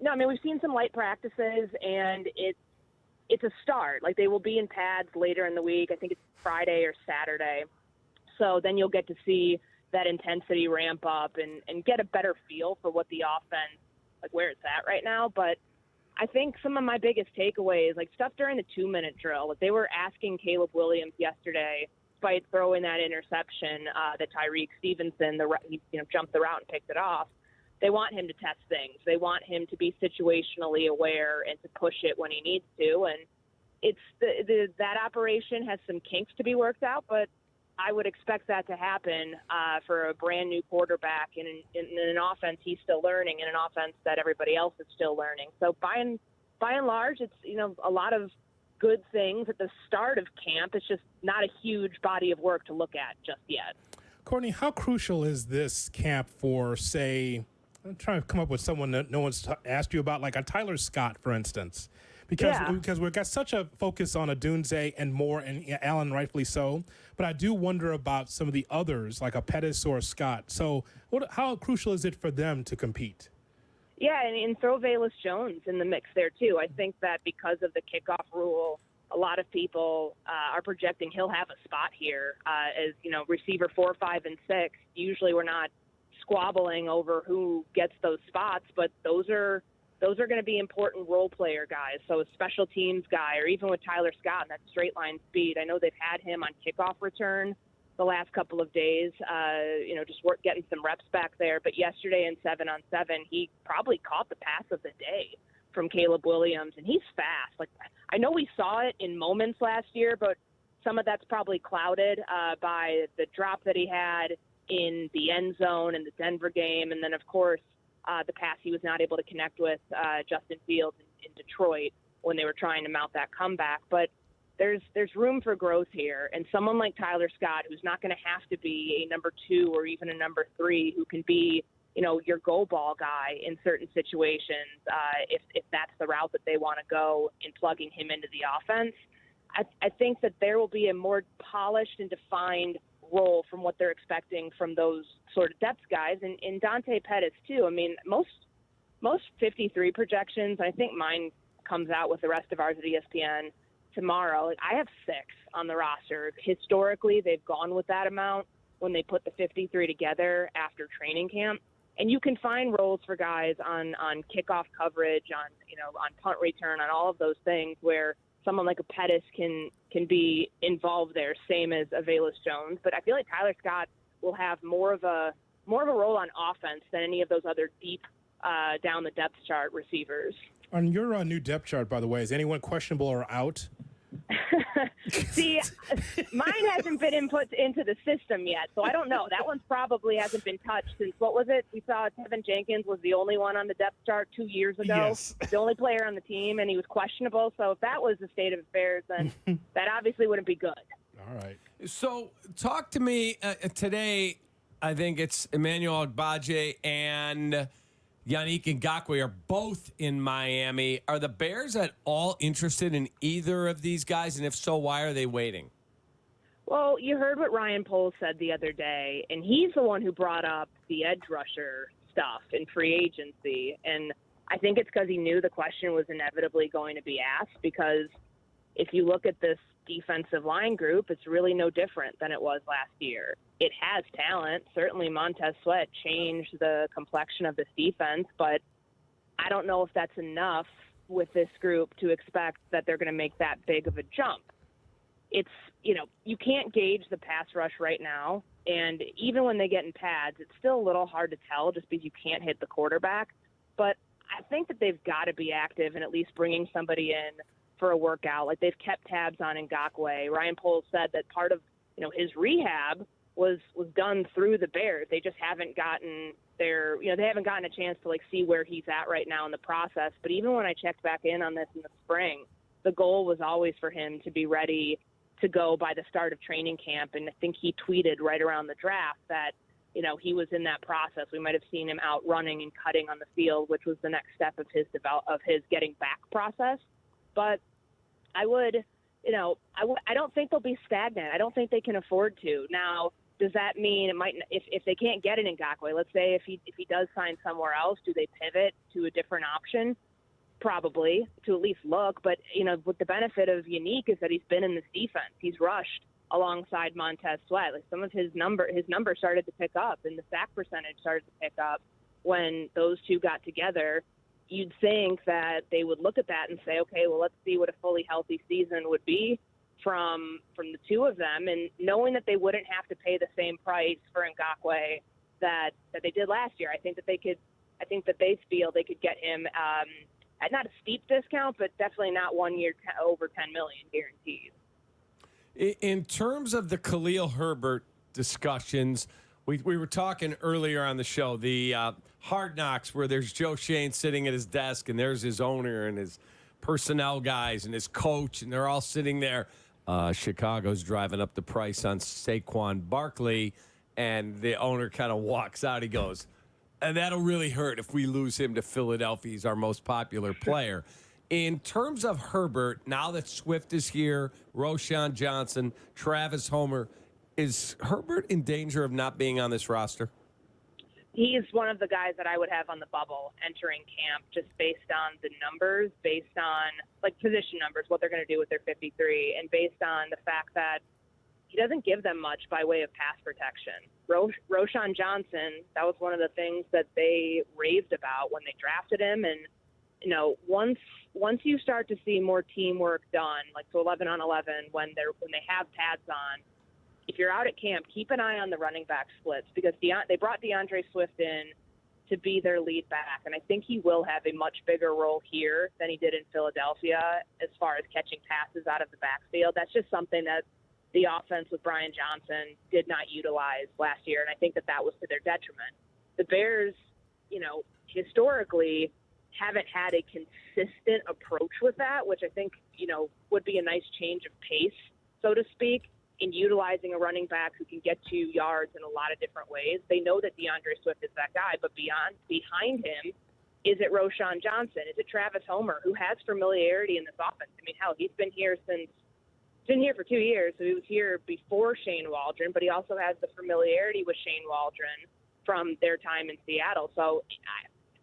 No, I mean, we've seen some light practices, and it's a start. Like, they will be in pads later in the week. I think it's Friday or Saturday. So then you'll get to see that intensity ramp up and get a better feel for what the offense, like where it's at right now. But I think some of my biggest takeaways, like stuff during the 2-minute drill, like they were asking Caleb Williams yesterday, despite throwing that interception that Tyreek Stevenson, he jumped the route and picked it off. They want him to test things. They want him to be situationally aware and to push it when he needs to. And it's that operation has some kinks to be worked out, but I would expect that to happen for a brand new quarterback in an offense he's still learning, in an offense that everybody else is still learning. So by and large, it's a lot of good things at the start of camp. It's just not a huge body of work to look at just yet. Courtney, how crucial is this camp for, say, I'm trying to come up with someone that no one's asked you about, like a Tyler Scott, for instance? Because we've got such a focus on Odunze and Moore and Allen, rightfully so. But I do wonder about some of the others, like a Pettis or a Scott. So how crucial is it for them to compete? Yeah, and throw Velus Jones in the mix there, too. I think that because of the kickoff rule, a lot of people are projecting he'll have a spot here as, receiver 4, 5, and 6. Usually we're not squabbling over who gets those spots, but those are going to be important role player guys. So a special teams guy, or even with Tyler Scott and that straight line speed. I know they've had him on kickoff return the last couple of days, just getting some reps back there. But yesterday in 7-on-7, he probably caught the pass of the day from Caleb Williams, and he's fast. Like, I know we saw it in moments last year, but some of that's probably clouded by the drop that he had in the end zone in the Denver game, and then, of course, the pass he was not able to connect with Justin Fields in Detroit when they were trying to mount that comeback. But there's room for growth here, and someone like Tyler Scott, who's not going to have to be a number 2 or even a number 3, who can be, your go ball guy in certain situations, if that's the route that they want to go in plugging him into the offense. I think that there will be a more polished and defined role from what they're expecting from those sort of depth guys, and Dante Pettis too. I mean, most 53 projections, I think mine comes out with the rest of ours at ESPN tomorrow. Like, I have 6 on the roster. Historically, they've gone with that amount when they put the 53 together after training camp. And you can find roles for guys on kickoff coverage, on punt return, on all of those things where someone like a Pettis can be involved there, same as a Velus Jones. But I feel like Tyler Scott will have more of a role on offense than any of those other deep down the depth chart receivers. On your new depth chart, by the way, is anyone questionable or out? See, mine hasn't been input into the system yet, so I don't know. That one's probably hasn't been touched since, what was it? We saw Tevin Jenkins was the only one on the depth chart 2 years ago. Yes. The only player on the team, and he was questionable. So if that was the state of affairs, then that obviously wouldn't be good. All right. So talk to me today. I think it's Emmanuel Agbaje and Yannick Ngakoue are both in Miami. Are the Bears at all interested in either of these guys? And if so, why are they waiting? Well, you heard what Ryan Poles said the other day, and he's the one who brought up the edge rusher stuff in free agency. And I think it's because he knew the question was inevitably going to be asked, because if you look at this defensive line group, it's really no different than it was last year. It has talent. Certainly Montez Sweat changed the complexion of this defense, but I don't know if that's enough with this group to expect that they're going to make that big of a jump. It's, you can't gauge the pass rush right now, and even when they get in pads, it's still a little hard to tell just because you can't hit the quarterback. But I think that they've got to be active and at least bringing somebody in for a workout. Like, they've kept tabs on Ngakoue. Ryan Poles said that part of, his rehab was done through the Bears. They just haven't gotten they haven't gotten a chance to see where he's at right now in the process. But even when I checked back in on this in the spring, the goal was always for him to be ready to go by the start of training camp. And I think he tweeted right around the draft that, he was in that process. We might have seen him out running and cutting on the field, which was the next step of his getting back process. But I don't think they'll be stagnant. I don't think they can afford to. Now, does that mean it might if they can't get an Ngakoue? Let's say if he does sign somewhere else, do they pivot to a different option? Probably, to at least look. But with the benefit of Yannick is that he's been in this defense. He's rushed alongside Montez Sweat. Like some of his numbers started to pick up, and the sack percentage started to pick up when those two got together. You'd think that they would look at that and say, okay, well, let's see what a fully healthy season would be from the two of them, and knowing that they wouldn't have to pay the same price for Ngakoue that they did last year. I think that they feel they could get him at not a steep discount, but definitely not 1 year over $10 million guaranteed. In terms of the Khalil Herbert discussions, we were talking earlier on the show, the Hard Knocks, where there's Joe Shane sitting at his desk, and there's his owner and his personnel guys and his coach, and they're all sitting there. Chicago's driving up the price on Saquon Barkley, and the owner kind of walks out. He goes, and that'll really hurt if we lose him to Philadelphia. He's our most popular player. In terms of Herbert, now that Swift is here, Roschon Johnson, Travis Homer, is Herbert in danger of not being on this roster? He's one of the guys that I would have on the bubble entering camp, just based on the numbers, based on position numbers, what they're going to do with their 53, and based on the fact that he doesn't give them much by way of pass protection. Roschon Johnson, that was one of the things that they raved about when they drafted him. And, once you start to see more teamwork done, so 11 on 11, when they have pads on, if you're out at camp, keep an eye on the running back splits, because they brought DeAndre Swift in to be their lead back. And I think he will have a much bigger role here than he did in Philadelphia as far as catching passes out of the backfield. That's just something that the offense with Brian Johnson did not utilize last year, and I think that was to their detriment. The Bears, historically haven't had a consistent approach with that, which I think, would be a nice change of pace, so to speak, in utilizing a running back who can get you yards in a lot of different ways. They know that DeAndre Swift is that guy, but behind him, is it Roschon Johnson? Is it Travis Homer, who has familiarity in this offense? I mean, hell, he's been here for 2 years, so he was here before Shane Waldron, but he also has the familiarity with Shane Waldron from their time in Seattle. So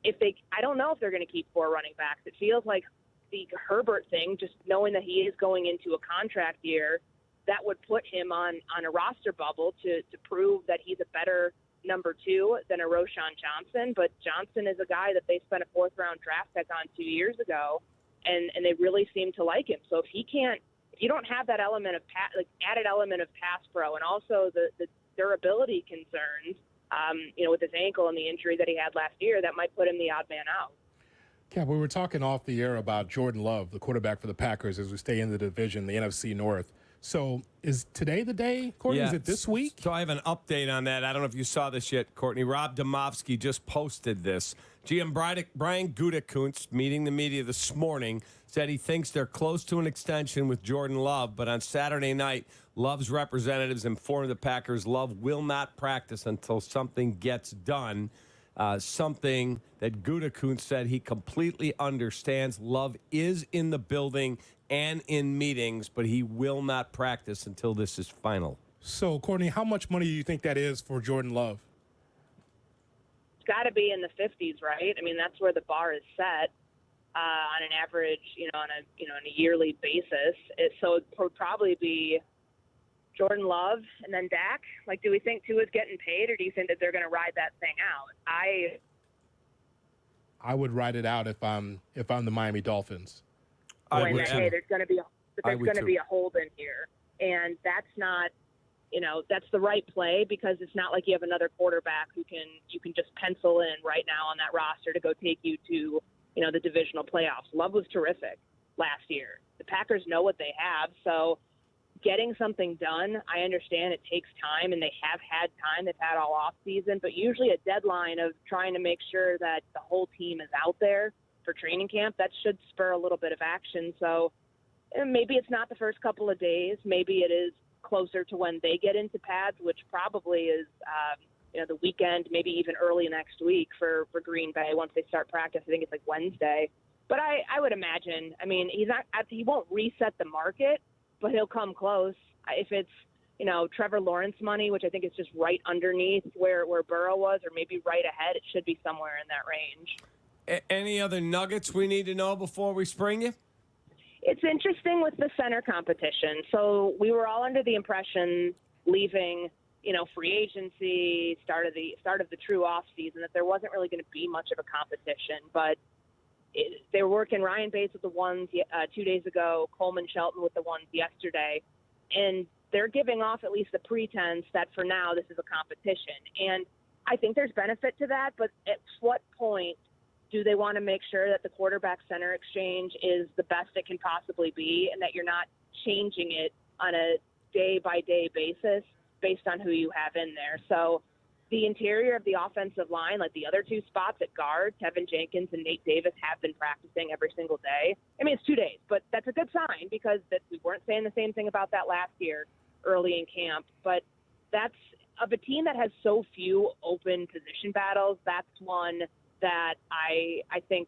I don't know if they're going to keep 4 running backs. It feels like the Herbert thing, just knowing that he is going into a contract year, that would put him on a roster bubble to prove that he's a better number 2 than a Roschon Johnson. But Johnson is a guy that they spent a 4th-round draft pick on 2 years ago, and they really seem to like him. So if you don't have that element of added element of pass pro, and also the durability concerns, with his ankle and the injury that he had last year, that might put him the odd man out. Yeah, we were talking off the air about Jordan Love, the quarterback for the Packers, as we stay in the division, the NFC North. So is today the day, Courtney? Yeah. Is it this week? So I have an update on that. I don't know if you saw this yet, Courtney. Rob Domofsky just posted this. GM Brian Gutekunst, meeting the media this morning, said he thinks they're close to an extension with Jordan Love, but on Saturday night, Love's representatives informed the Packers Love will not practice until something gets done, something that Gutekunst said he completely understands. Love is in the building and in meetings, but he will not practice until this is final. So, Courtney, how much money do you think that is for Jordan Love? It's got to be in the 50s, right? I mean, that's where the bar is set on an average, on a yearly basis. So it would probably be Jordan Love and then Dak. Do we think Tua's getting paid, or do you think that they're going to ride that thing out? I would ride it out if I'm the Miami Dolphins. Hey, there's going to be a hold in here, and that's not, that's the right play, because it's not like you have another quarterback who you can just pencil in right now on that roster to go take you to the divisional playoffs. Love was terrific last year. The Packers know what they have, so getting something done, I understand it takes time, and they have had time. They've had all off season, but usually a deadline of trying to make sure that the whole team is out there for training camp, that should spur a little bit of action. So maybe it's not the first couple of days. Maybe it is closer to when they get into pads, which probably is, the weekend, maybe even early next week for Green Bay once they start practice. I think it's Wednesday. But I would imagine, he won't reset the market, but he'll come close. If it's, Trevor Lawrence money, which I think is just right underneath where Burrow was, or maybe right ahead. It should be somewhere in that range. Any other nuggets we need to know before we spring you? It's interesting with the center competition. So we were all under the impression leaving, free agency, start of the true off season, that there wasn't really going to be much of a competition. But they were working Ryan Bates with the ones 2 days ago, Coleman Shelton with the ones yesterday, and they're giving off at least the pretense that for now this is a competition. And I think there's benefit to that, but at what point do they want to make sure that the quarterback center exchange is the best it can possibly be, and that you're not changing it on a day-by-day basis based on who you have in there? So the interior of the offensive line, like the other two spots at guard, Tevin Jenkins and Nate Davis, have been practicing every single day. I mean, it's 2 days, but that's a good sign, because we weren't saying the same thing about that last year early in camp. But that's of a team that has so few open position battles. That's one that I think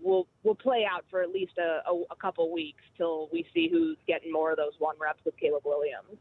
will play out for at least a couple weeks till we see who's getting more of those one reps with Caleb Williams.